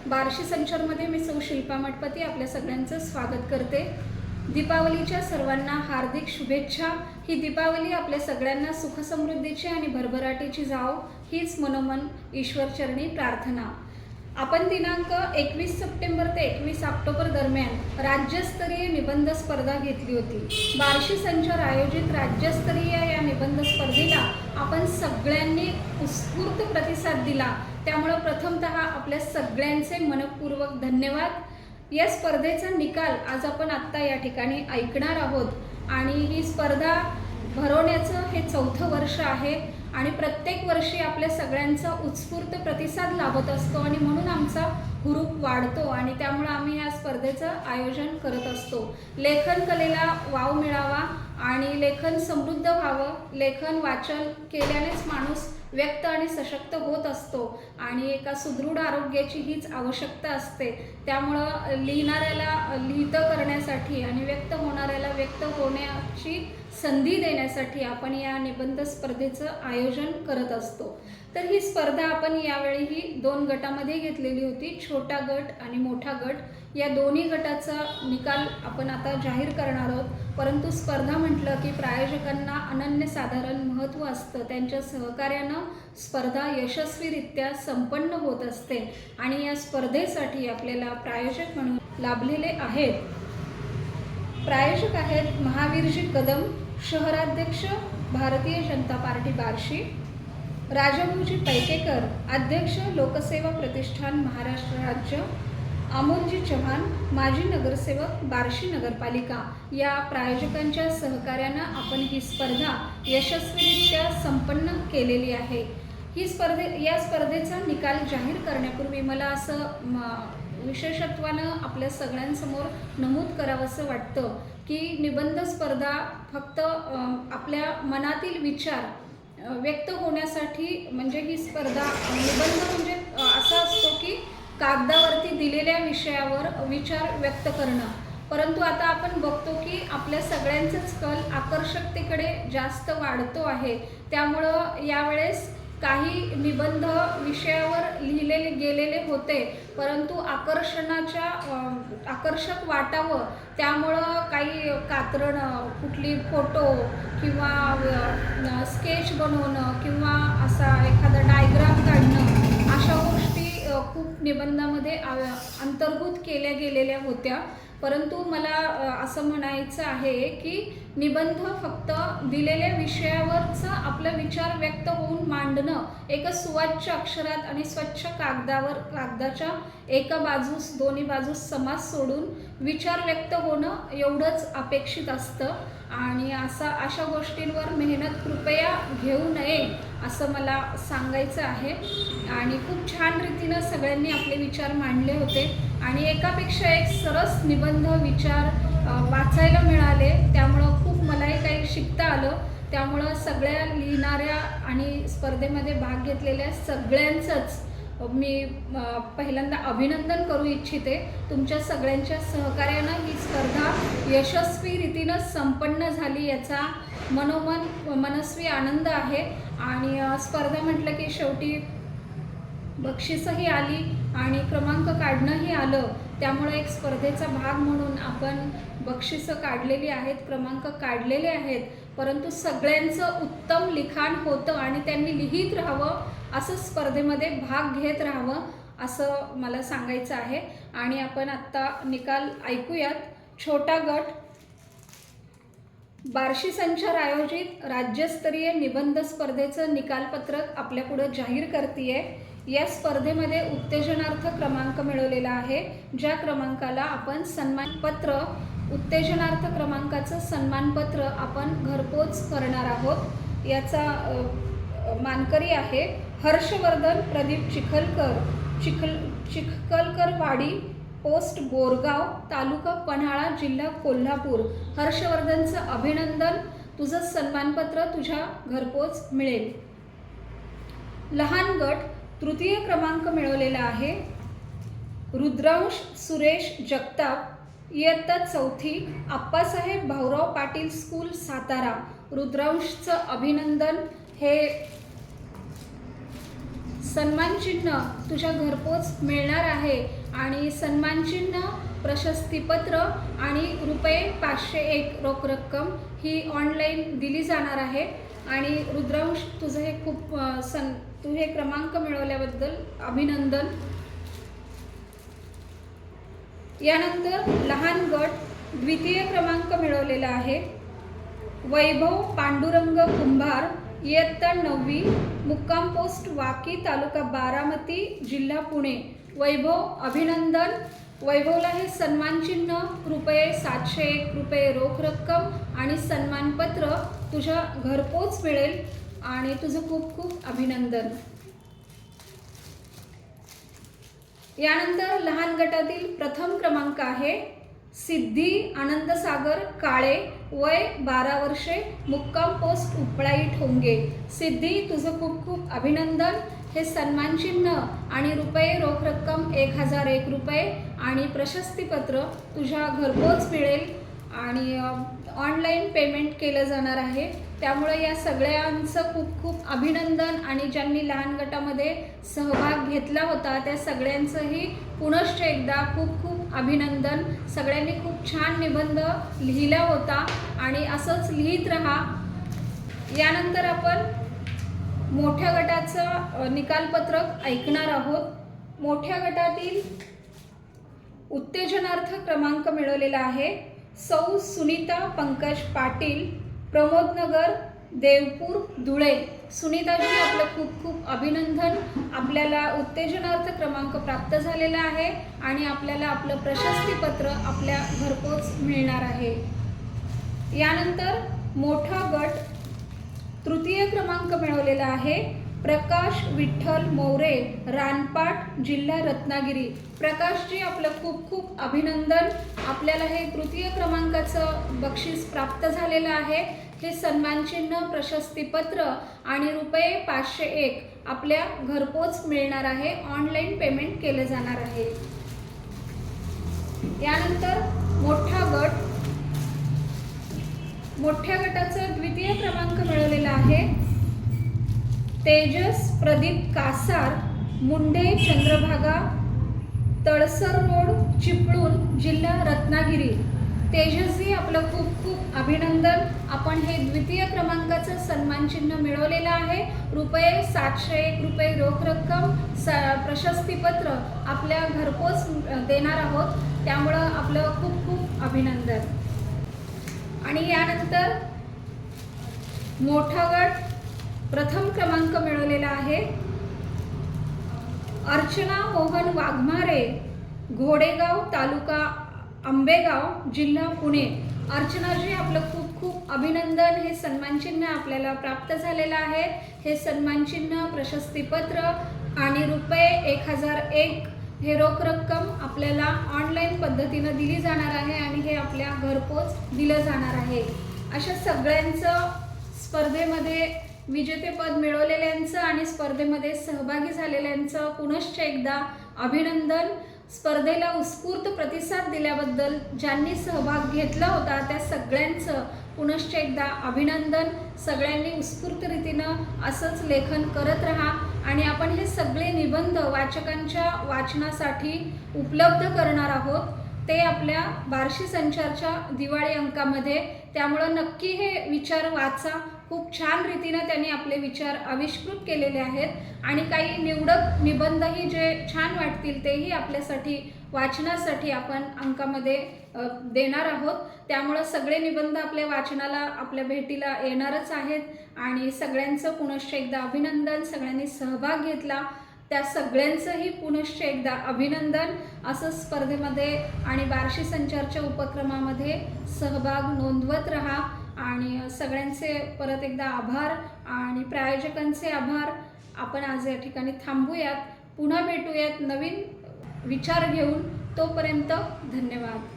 बार्शी संचारमध्ये मी सौ शिल्पा मठपती आपल्या सगळ्यांचं स्वागत करते। दीपावलीच्या सर्वांना हार्दिक शुभेच्छा। ही दीपावली आपल्या सगळ्यांना सुख समृद्धीची आणि भरभराटीची जावो हीच मनोमन ईश्वरचरणी प्रार्थना। आपण दिनांक 21 सप्टेंबर ते 21 ऑक्टोबर दरम्यान राज्यस्तरीय निबंध स्पर्धा घेतली होती। बार्शी संचार आयोजित राज्यस्तरीय या निबंध स्पर्धेला आपण सगळ्यांनी उत्स्फूर्त प्रतिसाद दिला, त्यामुळे प्रथमतः आपल्या सगळ्यांचे मनपूर्वक धन्यवाद। या स्पर्धेचा निकाल आज आपण आत्ता या ठिकाणी ऐकणार आहोत आणि ही स्पर्धा भरवण्याचं हे चौथं वर्ष आहे आणि प्रत्येक वर्षी आपल्या सगळ्यांचा उत्स्फूर्त प्रतिसाद लाभत असतो आणि म्हणून आमचा हुरूप वाढतो आणि त्यामुळे आम्ही या स्पर्धेचं आयोजन करत असतो। लेखन कलेला वाव मिळावा आणि लेखन समृद्ध व्हावं। लेखन वाचन केल्यानेच माणूस व्यक्त आणि सशक्त होत असतो आणि एका सुदृढ आरोग्याची हीच आवश्यकता असते। त्यामुळं लिहिणाऱ्याला लिहितं करण्यासाठी आणि व्यक्त होणाऱ्याला व्यक्त होण्याची संधी देण्यासाठी आपण या निबंध स्पर्धेचं आयोजन करत असतो। तर ही स्पर्धा आपण यावेळीही 2 गटामध्ये घेतलेली होती, छोटा गट आणि मोठा गट। या दोन्ही गटाचा निकाल आपण आता जाहीर करणार आहोत। परंतु स्पर्धा म्हटलं की प्रायोजकांना अनन्यसाधारण महत्त्व असतं। त्यांच्या सहकार्यानं स्पर्धा यशस्वीरित्या संपन्न होत असते आणि या स्पर्धेसाठी आपल्याला प्रायोजक म्हणून लाभलेले आहेत। प्रायोजक आहेत महावीरजी कदम, शहराध्यक्ष भारतीय जनता पार्टी बार्शी, राजाभाऊजी पैकेकर, अध्यक्ष लोकसेवा प्रतिष्ठान महाराष्ट्र राज्य, अमोलजी चव्हाण, माजी नगरसेवक बार्शी नगरपालिका। या प्रायोजकांच्या सहकार्यानं आपण ही स्पर्धा यशस्वीरित्या संपन्न केलेली आहे। या स्पर्धेचा निकाल जाहीर करण्यापूर्वी मला असं विशेषत्वानं आपल्या सगळ्यांसमोर नमूद करावंसं वाटतं की निबंध स्पर्धा फक्त आपल्या मनातील विचार व्यक्त होण्यासाठी, म्हणजे ही स्पर्धा निबंध म्हणजे असा असतो की कागदावरती दिलेल्या विषयावर विचार व्यक्त करणं। परंतु आता आपण बघतो की आपल्या सगळ्यांचाच कल आकर्षकतेकडे जास्त वाढतो आहे। त्यामुळं यावेळेस काही निबंध विषयावर लिहिलेले गेलेले होते, परंतु आकर्षक वाटावं त्यामुळं काही कात्रणं, कुठली फोटो किंवा स्केच बनवणं किंवा असा एखादा डायग्राम काढणं, अशा गोष्टी खूप निबंधामध्ये अंतर्भूत केल्या गेलेल्या होत्या। परंतु मला असं म्हणायचं आहे की निबंध फक्त दिलेल्या विषयावरचा आपला विचार व्यक्त होऊन मांडणं, एका सुवाच्य अक्षरात आणि स्वच्छ कागदाच्या एका बाजूस दोन्ही बाजूस समास सोडून विचार व्यक्त होणं एवढंच अपेक्षित असतं आणि अशा गोष्टींवर मेहनत कृपया घेऊ नये असं मला सांगायचं आहे। आणि खूप छान रीतीनं सगळ्यांनी आपले विचार मांडले होते आणि एकापेक्षा एक सरस निबंध विचार वाचायला मिळाले, त्यामुळं खूप मलाही काही शिकता आलं। त्यामुळं सगळ्या लिहिणाऱ्या आणि स्पर्धेमध्ये भाग घेतलेल्या सगळ्यांचंच मी पहिल्यांदा अभिनंदन करू इच्छिते। तुमच्या सगळ्यांच्या सहकार्यानं ही स्पर्धा यशस्वी रीतीनं संपन्न झाली याचा मनस्वी आनंद आहे आणि स्पर्धा म्हटलं की शेवटी बक्षीसही आली आणि क्रमांक काढणंही आलं। त्यामुळे एक स्पर्धेचा भाग म्हणून आपण बक्षिसं काढलेली आहेत, क्रमांक काढलेले आहेत, परंतु सगळ्यांचं उत्तम लिखाण होतं आणि त्यांनी लिहित राहावं, असं स्पर्धेमध्ये भाग घेत राहावं असं मला सांगायचं आहे। आणि आपण आत्ता निकाल ऐकूयात। छोटा गट बार्शी संचार आयोजित राज्यस्तरीय निबंध स्पर्धेचं निकालपत्रक आपल्यापुढं जाहीर करतेय। या स्पर्धेमध्ये उत्तेजनार्थ क्रमांक मिळवलेला आहे, ज्या क्रमांकाला आपण सन्मानपत्र, उत्तेजनार्थ क्रमांकाचं सन्मानपत्र आपण घरपोच करणार आहोत। याचा मानकरी आहे हर्षवर्धन प्रदीप चिखलकरवाडी, पोस्ट बोरगाव, तालुका पन्हाळा, जिल्हा कोल्हापूर। हर्षवर्धनचं अभिनंदन, तुझं सन्मानपत्र तुझ्या घरपोच मिळेल। लहान गट तृतीय क्रमांक मिळवलेला आहे रुद्रांश सुरेश जगताप, इयत्ता 4थी, आप्पासाहेब भाऊराव पाटील स्कूल सातारा। रुद्रांशचं अभिनंदन। हे सन्मान चिन्ह तुझ्या घरपोच मिळणार आहे आणि सन्मान चिन्ह, प्रशस्तीपत्र आणि ₹501 रोख रक्कम ही ऑनलाईन दिली जाणार आहे। आणि रुद्रांश, तुझं हे खूप तू हे क्रमांक मिळवल्याबद्दल अभिनंदन। यानंतर लहान गट द्वितीय क्रमांक मिळवलेला आहे वैभव पांडुरंग कुंभार, इयत्ता 9वी, मुक्काम पोस्ट वाकी, तालुका बारामती, जिल्हा पुणे। वैभव, अभिनंदन। वैभवला हे सन्मान चिन्ह, ₹701 रोख रक्कम आणि सन्मानपत्र तुझ्या घरपोच मिळेल आणि तुझं खूप खूप अभिनंदन। यानंतर लहान गटातील प्रथम क्रमांक आहे सिद्धी आनंदसागर काळे, वय 12 वर्षे, मुक्काम पोस्ट उपळाई ठोंगे। सिद्धी, तुझं खूप खूप अभिनंदन। हे सन्मान चिन्ह आणि रोख रक्कम ₹1001 आणि प्रशस्तीपत्र तुझ्या घरपोच मिळेल आणि ऑनलाईन पेमेंट केलं जाणार आहे। त्यामुळे या सगळ्यांचं खूप खूप अभिनंदन आणि ज्यांनी लहान गटामध्ये सहभाग घेतला होता त्या सगळ्यांचंही पुनश्च एकदा खूप खूप अभिनंदन। सगळ्यांनी खूप छान निबंध लिहिला होता आणि असंच लिहित राहा। यानंतर आपण मोठ्या गटाचं निकालपत्रक ऐकणार आहोत। मोठ्या गटातील उत्तेजनार्थ क्रमांक मिळवलेला आहे सौ सुनीता पंकज पाटील, प्रमोदनगर, देवपूर, धुळे। सुनीताजी, आपलं खूप खूप अभिनंदन। आपल्याला उत्तेजनार्थ क्रमांक प्राप्त झालेला आहे आणि आपल्याला आपलं प्रशस्तीपत्र आपल्या घरपोच मिळणार आहे। यानंतर मोठा गट तृतीय क्रमांक मिळवलेला आहे प्रकाश विठ्ठल मोरे, रानपाट, जिल्हा रत्नागिरी। प्रकाशजी, आपलं खूप खूप अभिनंदन। आपल्याला हे तृतीय क्रमांकाचं बक्षीस प्राप्त झालेलं आहे। हे सन्मान चिन्ह, प्रशस्तीपत्र आणि ₹501 आपल्या घरपोच मिळणार आहे। ऑनलाईन पेमेंट केलं जाणार आहे। यानंतर मोठ्या गटाचा द्वितीय क्रमांक मिळवलेला आहे तेजस प्रदीप कासार, मुंडे, चंद्रभागा, तळसर रोड, चिपळूण, जिल्हा रत्नागिरी। तेजसजी, आपलं खूप खूप अभिनंदन। आपण हे द्वितीय क्रमांकाचं सन्मान चिन्ह मिळवलेलं आहे। ₹701 रोख रक्कम, प्रशस्तीपत्र आपल्या घरपोच देणार आहोत। त्यामुळं आपलं खूप खूप अभिनंदन। आणि यानंतर मोठा गट प्रथम क्रमांक मिळवलेला आहे अर्चना मोहन वाघमारे, घोडेगाव, तालुका आंबेगाव, जिल्हा पुणे। अर्चनाजी, आपलं खूप खूप अभिनंदन। हे सन्मान चिन्ह आपल्याला प्राप्त झालेलं आहे। हे सन्मान चिन्ह, प्रशस्तीपत्र आणि ₹1001 हे रोख रक्कम आपल्याला ऑनलाईन पद्धतीनं दिली जाणार आहे आणि हे आपल्या घरपोच दिलं जाणार आहे। अशा सगळ्यांचं स्पर्धेमध्ये विजेतेपद मिळवलेल्यांचं आणि स्पर्धेमध्ये सहभागी झालेल्यांचं पुनश्च एकदा अभिनंदन। स्पर्धेला उत्स्फूर्त प्रतिसाद दिल्याबद्दल ज्यांनी सहभाग घेतला होता त्या सगळ्यांचं पुनश्च एकदा अभिनंदन। सगळ्यांनी उत्स्फूर्त रीतीनं असंच लेखन करत राहा आणि आपण हे सगळे निबंध वाचकांच्या वाचनासाठी उपलब्ध करणार आहोत ते आपल्या बार्शी संचारच्या दिवाळी अंकामध्ये। त्यामुळं नक्की हे विचार वाचा। खूप छान रीतीनं त्यांनी आपले विचार आविष्कृत केलेले आहेत आणि काही निवडक निबंधही जे छान वाटतील तेही आपल्यासाठी वाचनासाठी आपण अंकामध्ये देणार आहोत। त्यामुळं सगळे निबंध आपल्या वाचनाला आपल्या भेटीला येणारच आहेत आणि सगळ्यांचं पुनश्च एकदा अभिनंदन। सगळ्यांनी सहभाग घेतला त्या सगळ्यांचंही पुनश्च एकदा अभिनंदन। असं स्पर्धेमध्ये आणि बार्शी संचारच्या उपक्रमामध्ये सहभाग नोंदवत राहा आणि सगळ्यांचे परत एकदा आभार आणि प्रायोजकांचे आभार। आपण आज या ठिकाणी थांबूयात, पुन्हा भेटूयात नवीन विचार घेऊन। तोपर्यंत धन्यवाद।